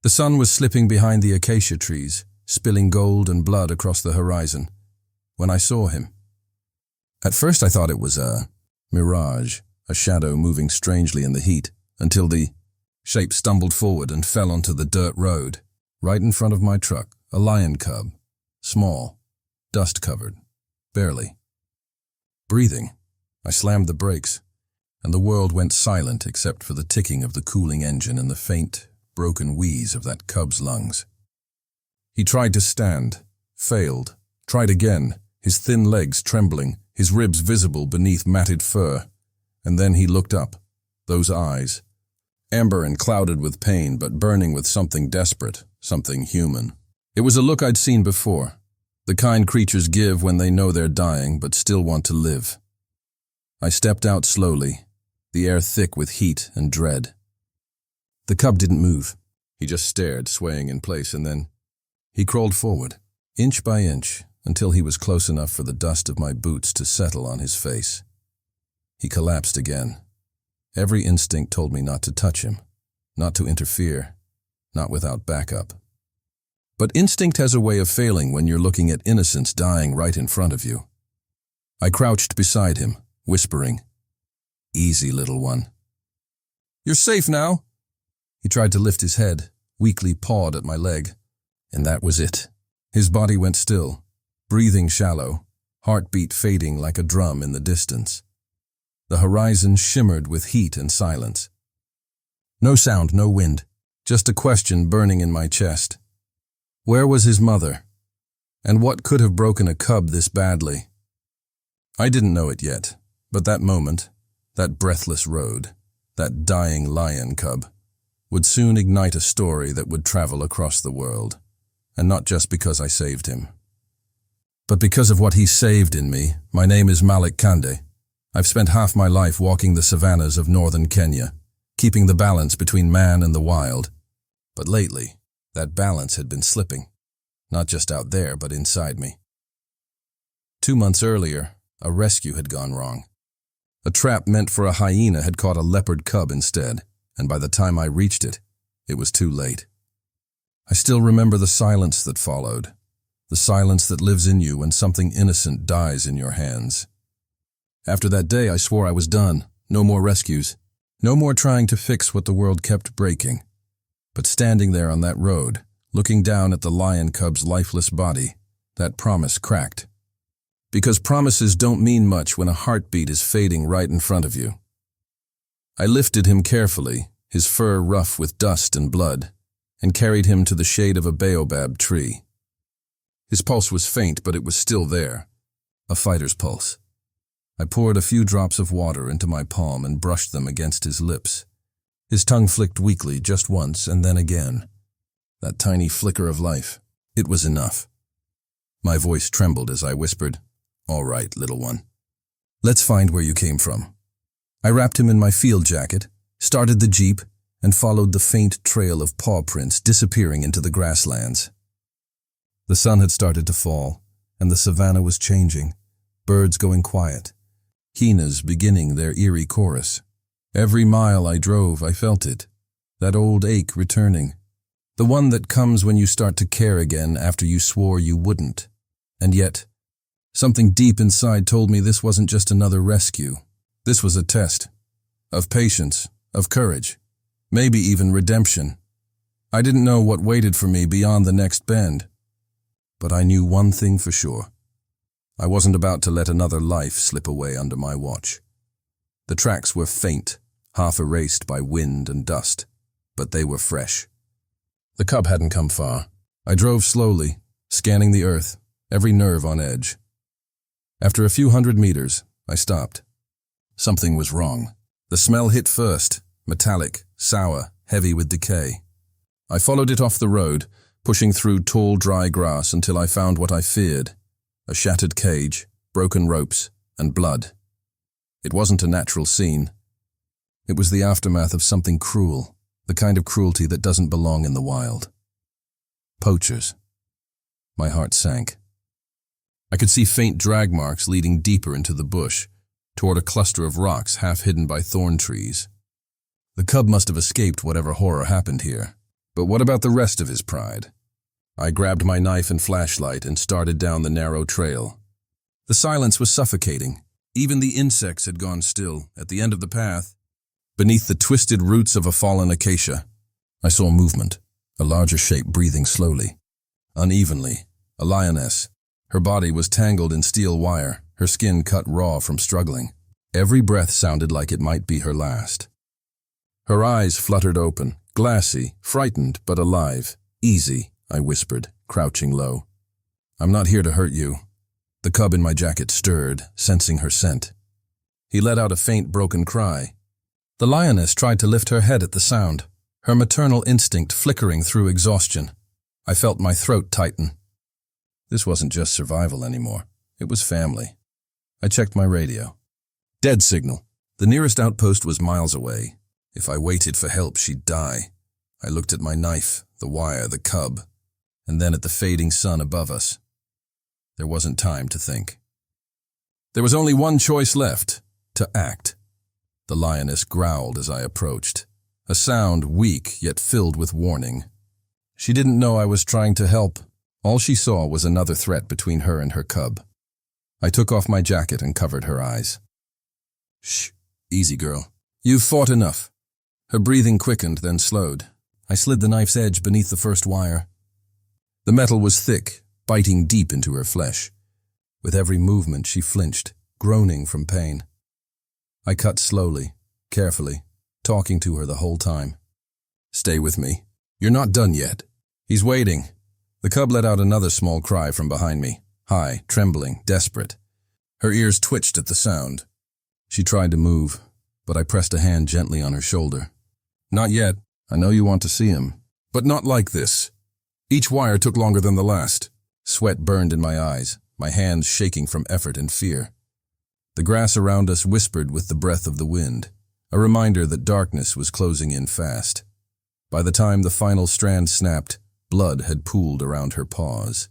The sun was slipping behind the acacia trees, spilling gold and blood across the horizon, when I saw him. At first I thought it was a mirage, a shadow moving strangely in the heat, until the shape stumbled forward and fell onto the dirt road, right in front of my truck, a lion cub, small, dust-covered, barely breathing. I slammed the brakes, and the world went silent except for the ticking of the cooling engine and the faint, broken wheeze of that cub's lungs. He tried to stand, failed, tried again, his thin legs trembling, his ribs visible beneath matted fur, and then he looked up, those eyes, amber and clouded with pain but burning with something desperate, something human. It was a look I'd seen before, the kind creatures give when they know they're dying but still want to live. I stepped out slowly, the air thick with heat and dread. The cub didn't move. He just stared, swaying in place, and then he crawled forward, inch by inch, until he was close enough for the dust of my boots to settle on his face. He collapsed again. Every instinct told me not to touch him, not to interfere, not without backup. But instinct has a way of failing when you're looking at innocence dying right in front of you. I crouched beside him, whispering, "Easy, little one. You're safe now." He tried to lift his head, weakly pawed at my leg, and that was it. His body went still, breathing shallow, heartbeat fading like a drum in the distance. The horizon shimmered with heat and silence. No sound, no wind, just a question burning in my chest. Where was his mother? And what could have broken a cub this badly? I didn't know it yet, but that moment, that breathless road, that dying lion cub, would soon ignite a story that would travel across the world, and not just because I saved him, but because of what he saved in me. My name is Malik Kande. I've spent half my life walking the savannas of northern Kenya, keeping the balance between man and the wild. But lately, that balance had been slipping, not just out there, but inside me. 2 months earlier, a rescue had gone wrong. A trap meant for a hyena had caught a leopard cub instead, and by the time I reached it, it was too late. I still remember the silence that followed, the silence that lives in you when something innocent dies in your hands. After that day, I swore I was done. No more rescues. No more trying to fix what the world kept breaking. But standing there on that road, looking down at the lion cub's lifeless body, that promise cracked. Because promises don't mean much when a heartbeat is fading right in front of you. I lifted him carefully, his fur rough with dust and blood, and carried him to the shade of a baobab tree. His pulse was faint, but it was still there, a fighter's pulse. I poured a few drops of water into my palm and brushed them against his lips. His tongue flicked weakly just once and then again. That tiny flicker of life, it was enough. My voice trembled as I whispered, "All right, little one. Let's find where you came from." I wrapped him in my field jacket, started the jeep, and followed the faint trail of paw prints disappearing into the grasslands. The sun had started to fall, and the savannah was changing, birds going quiet, hyenas beginning their eerie chorus. Every mile I drove, I felt it, that old ache returning, the one that comes when you start to care again after you swore you wouldn't. And yet, something deep inside told me this wasn't just another rescue. This was a test, of patience, of courage, maybe even redemption. I didn't know what waited for me beyond the next bend, but I knew one thing for sure. I wasn't about to let another life slip away under my watch. The tracks were faint, half erased by wind and dust, but they were fresh. The cub hadn't come far. I drove slowly, scanning the earth, every nerve on edge. After a few hundred meters, I stopped. Something was wrong. The smell hit first, metallic, sour, heavy with decay. I followed it off the road, pushing through tall, dry grass until I found what I feared, a shattered cage, broken ropes, and blood. It wasn't a natural scene. It was the aftermath of something cruel, the kind of cruelty that doesn't belong in the wild. Poachers. My heart sank. I could see faint drag marks leading deeper into the bush, toward a cluster of rocks half hidden by thorn trees. The cub must have escaped whatever horror happened here, But what about the rest of his pride? I grabbed my knife and flashlight and started down the narrow trail. The silence was suffocating. Even the insects had gone still. At the end of the path, beneath the twisted roots of a fallen acacia, I saw movement, a larger shape breathing slowly, unevenly, a lioness. Her body was tangled in steel wire, her skin cut raw from struggling. Every breath sounded like it might be her last. Her eyes fluttered open, glassy, frightened but alive. "Easy," I whispered, crouching low. "I'm not here to hurt you." The cub in my jacket stirred, sensing her scent. He let out a faint, broken cry. The lioness tried to lift her head at the sound, her maternal instinct flickering through exhaustion. I felt my throat tighten. This wasn't just survival anymore. It was family. I checked my radio. Dead signal. The nearest outpost was miles away. If I waited for help, she'd die. I looked at my knife, the wire, the cub, and then at the fading sun above us. There wasn't time to think. There was only one choice left, to act. The lioness growled as I approached, a sound weak yet filled with warning. She didn't know I was trying to help. All she saw was another threat between her and her cub. I took off my jacket and covered her eyes. "Shh, easy girl. You've fought enough." Her breathing quickened, then slowed. I slid the knife's edge beneath the first wire. The metal was thick, biting deep into her flesh. With every movement, she flinched, groaning from pain. I cut slowly, carefully, talking to her the whole time. "Stay with me. You're not done yet. He's waiting." The cub let out another small cry from behind me, high, trembling, desperate. Her ears twitched at the sound. She tried to move, but I pressed a hand gently on her shoulder. "Not yet. I know you want to see him, but not like this." Each wire took longer than the last. Sweat burned in my eyes, my hands shaking from effort and fear. The grass around us whispered with the breath of the wind, a reminder that darkness was closing in fast. By the time the final strand snapped, blood had pooled around her paws.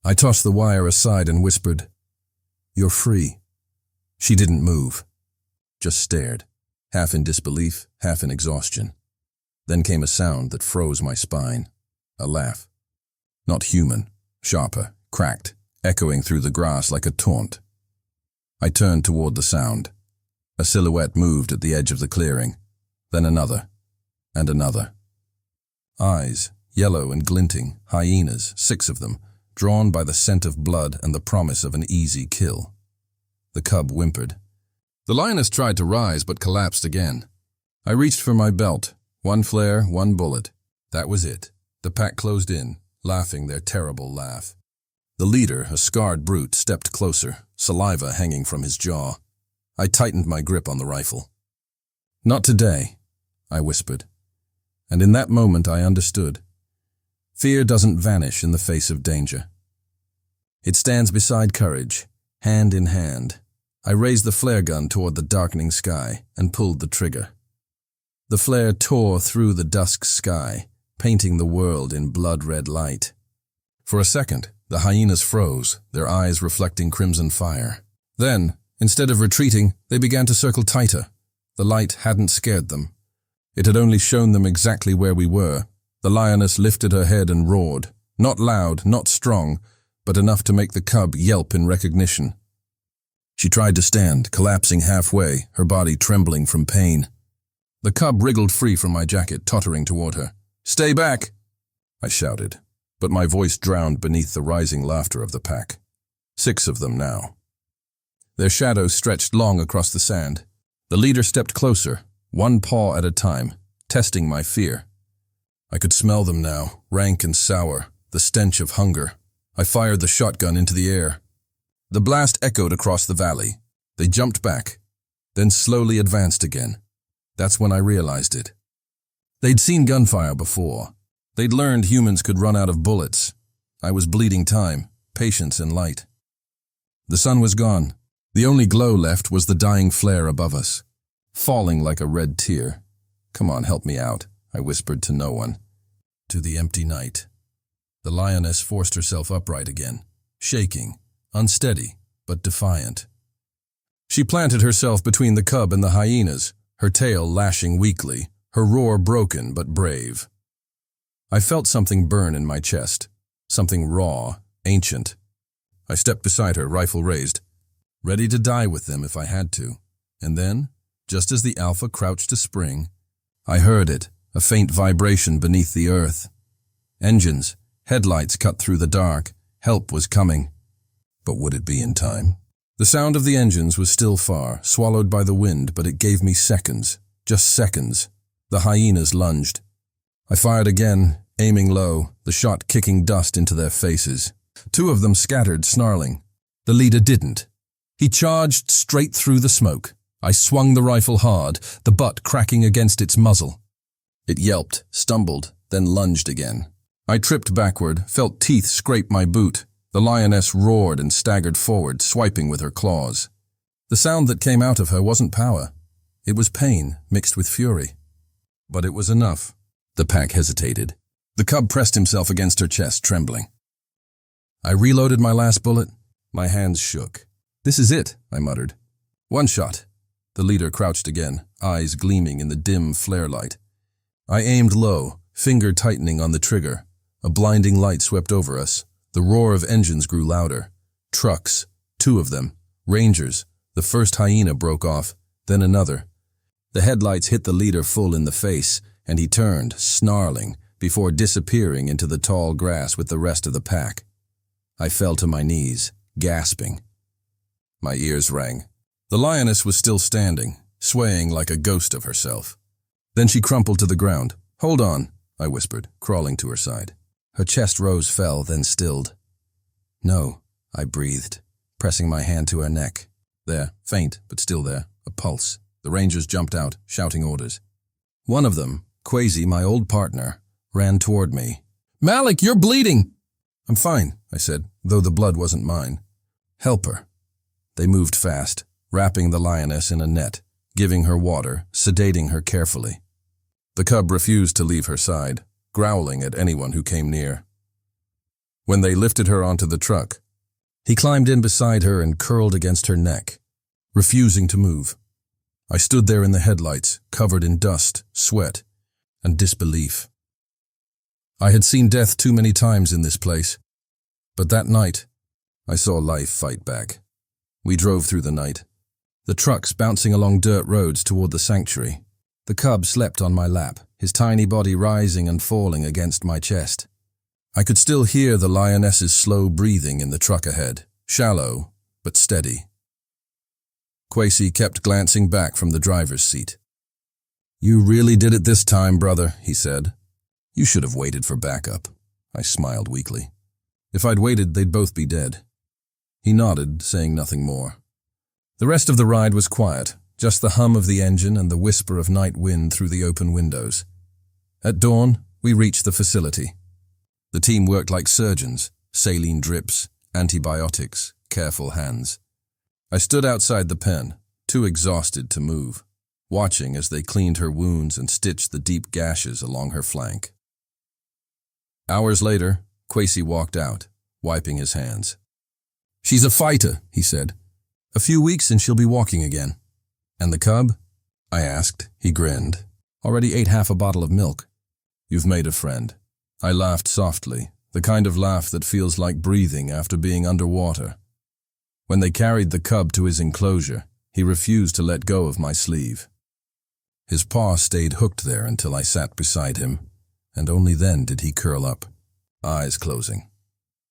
I tossed the wire aside and whispered, "You're free." She didn't move, just stared, half in disbelief, half in exhaustion. Then came a sound that froze my spine, a laugh. Not human, sharper, cracked, echoing through the grass like a taunt. I turned toward the sound. A silhouette moved at the edge of the clearing, then another, and another. Eyes, yellow and glinting, hyenas, 6 of them, drawn by the scent of blood and the promise of an easy kill. The cub whimpered. The lioness tried to rise but collapsed again. I reached for my belt, 1 flare, 1 bullet. That was it. The pack closed in, laughing their terrible laugh. The leader, a scarred brute, stepped closer, saliva hanging from his jaw. I tightened my grip on the rifle. "Not today," I whispered. And in that moment I understood. Fear doesn't vanish in the face of danger. It stands beside courage, hand in hand. I raised the flare gun toward the darkening sky and pulled the trigger. The flare tore through the dusk sky, painting the world in blood-red light. For a second, the hyenas froze, their eyes reflecting crimson fire. Then, instead of retreating, they began to circle tighter. The light hadn't scared them. It had only shown them exactly where we were. The lioness lifted her head and roared, not loud, not strong, but enough to make the cub yelp in recognition. She tried to stand, collapsing halfway, her body trembling from pain. The cub wriggled free from my jacket, tottering toward her. "Stay back!" I shouted, but my voice drowned beneath the rising laughter of the pack. 6 of them now. Their shadows stretched long across the sand. The leader stepped closer, 1 paw at a time, testing my fear. I could smell them now, rank and sour, the stench of hunger. I fired the shotgun into the air. The blast echoed across the valley. They jumped back, then slowly advanced again. That's when I realized it. They'd seen gunfire before. They'd learned humans could run out of bullets. I was bleeding time, patience and light. The sun was gone. The only glow left was the dying flare above us, falling like a red tear. "Come on, help me out," I whispered to no one. To the empty night. The lioness forced herself upright again, shaking, unsteady, but defiant. She planted herself between the cub and the hyenas, her tail lashing weakly, her roar broken but brave. I felt something burn in my chest, something raw, ancient. I stepped beside her, rifle raised, ready to die with them if I had to. And then, just as the alpha crouched to spring, I heard it, a faint vibration beneath the earth. Engines, headlights cut through the dark. Help was coming. But would it be in time? The sound of the engines was still far, swallowed by the wind, but it gave me seconds, just seconds. The hyenas lunged. I fired again, aiming low, the shot kicking dust into their faces. 2 of them scattered, snarling. The leader didn't. He charged straight through the smoke. I swung the rifle hard, the butt cracking against its muzzle. It yelped, stumbled, then lunged again. I tripped backward, felt teeth scrape my boot. The lioness roared and staggered forward, swiping with her claws. The sound that came out of her wasn't power. It was pain mixed with fury. But it was enough. The pack hesitated. The cub pressed himself against her chest, trembling. I reloaded my last bullet. My hands shook. "This is it," I muttered. "One shot." The leader crouched again, eyes gleaming in the dim flare light. I aimed low, finger tightening on the trigger. A blinding light swept over us. The roar of engines grew louder. Trucks, 2 of them, Rangers. The first hyena broke off, then another. The headlights hit the leader full in the face, and he turned, snarling, before disappearing into the tall grass with the rest of the pack. I fell to my knees, gasping. My ears rang. The lioness was still standing, swaying like a ghost of herself. Then she crumpled to the ground. "Hold on," I whispered, crawling to her side. Her chest rose, fell, then stilled. "No," I breathed, pressing my hand to her neck. There, faint, but still there, a pulse. The Rangers jumped out, shouting orders. One of them, Quasi, my old partner, ran toward me. "Malik, you're bleeding!" "I'm fine," I said, though the blood wasn't mine. "Help her." They moved fast, wrapping the lioness in a net, giving her water, sedating her carefully. The cub refused to leave her side, growling at anyone who came near. When they lifted her onto the truck, he climbed in beside her and curled against her neck, refusing to move. I stood there in the headlights, covered in dust, sweat, and disbelief. I had seen death too many times in this place, but that night, I saw life fight back. We drove through the night, the trucks bouncing along dirt roads toward the sanctuary. The cub slept on my lap, his tiny body rising and falling against my chest. I could still hear the lioness's slow breathing in the truck ahead, shallow but steady. Quasi kept glancing back from the driver's seat. "You really did it this time, brother," he said. "You should have waited for backup." I smiled weakly. If I'd waited, they'd both be dead. He nodded, saying nothing more. The rest of the ride was quiet, just the hum of the engine and the whisper of night wind through the open windows. At dawn, we reached the facility. The team worked like surgeons, saline drips, antibiotics, careful hands. I stood outside the pen, too exhausted to move, watching as they cleaned her wounds and stitched the deep gashes along her flank. Hours later, Quasi walked out, wiping his hands. "She's a fighter," he said. "A few weeks and she'll be walking again." "And the cub?" I asked. He grinned. "Already ate half a bottle of milk." "You've made a friend." I laughed softly, the kind of laugh that feels like breathing after being underwater. When they carried the cub to his enclosure, he refused to let go of my sleeve. His paw stayed hooked there until I sat beside him, and only then did he curl up, eyes closing.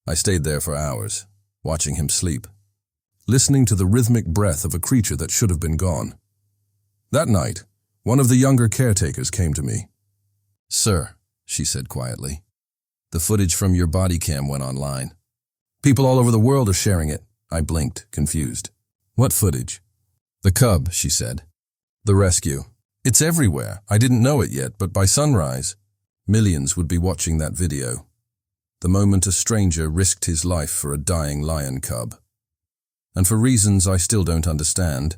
I stayed there for hours, watching him sleep, listening to the rhythmic breath of a creature that should have been gone. That night, one of the younger caretakers came to me. "Sir," she said quietly, "the footage from your body cam went online. People all over the world are sharing it." I blinked, confused. "What footage?" "The cub," she said. "The rescue. It's everywhere. I didn't know it yet, but by sunrise, millions would be watching that video. The moment a stranger risked his life for a dying lion cub. And for reasons I still don't understand,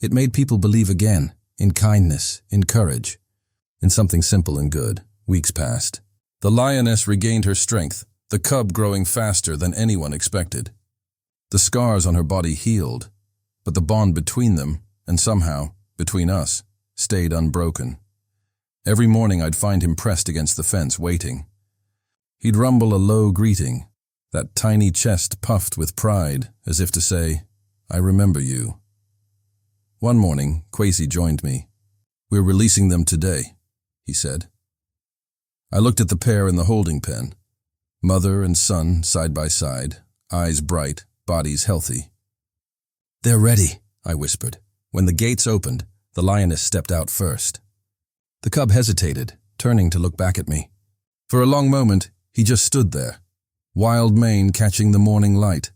it made people believe again, in kindness, in courage, in something simple and good. Weeks passed. The lioness regained her strength, the cub growing faster than anyone expected. The scars on her body healed, but the bond between them, and somehow, between us, stayed unbroken. Every morning I'd find him pressed against the fence, waiting, He'd rumble a low greeting, that tiny chest puffed with pride, as if to say, "I remember you." One morning, Kwesi joined me. "We're releasing them today," he said. I looked at the pair in the holding pen, mother and son side by side, eyes bright, bodies healthy. "They're ready," I whispered. When the gates opened, the lioness stepped out first. The cub hesitated, turning to look back at me. For a long moment, he just stood there, wild mane catching the morning light.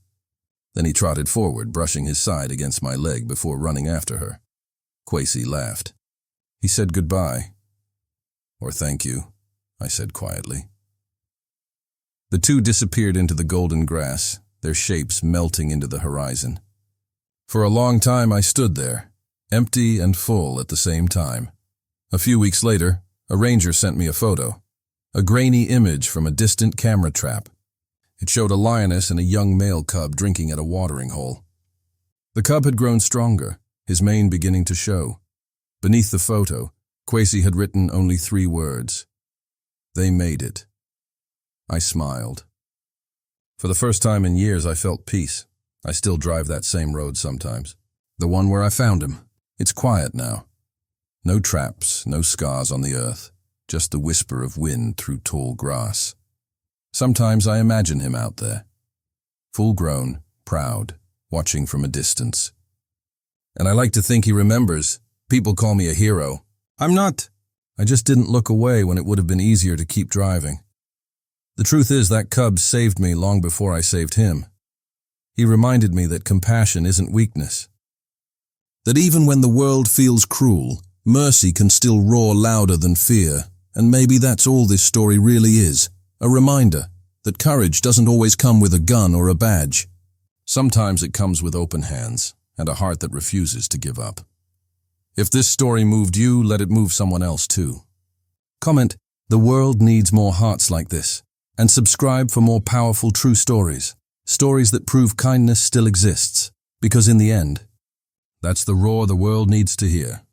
Then he trotted forward, brushing his side against my leg before running after her. Kwesi laughed. He said goodbye. "Or thank you," I said quietly. The two disappeared into the golden grass, their shapes melting into the horizon. For a long time I stood there, empty and full at the same time. A few weeks later, a ranger sent me a photo, a grainy image from a distant camera trap. It showed a lioness and a young male cub drinking at a watering hole. The cub had grown stronger, his mane beginning to show. Beneath the photo, Kwesi had written only 3 words. "They made it." I smiled. For the first time in years, I felt peace. I still drive that same road sometimes. The one where I found him. It's quiet now. No traps, no scars on the earth, just the whisper of wind through tall grass. Sometimes I imagine him out there, full-grown, proud, watching from a distance. And I like to think he remembers. People call me a hero. I'm not. I just didn't look away when it would have been easier to keep driving. The truth is that cub saved me long before I saved him. He reminded me that compassion isn't weakness. That even when the world feels cruel, mercy can still roar louder than fear. And maybe that's all this story really is. A reminder that courage doesn't always come with a gun or a badge. Sometimes it comes with open hands and a heart that refuses to give up. If this story moved you, let it move someone else too. Comment, "The world needs more hearts like this," and subscribe for more powerful true stories. Stories that prove kindness still exists, because in the end, that's the roar the world needs to hear.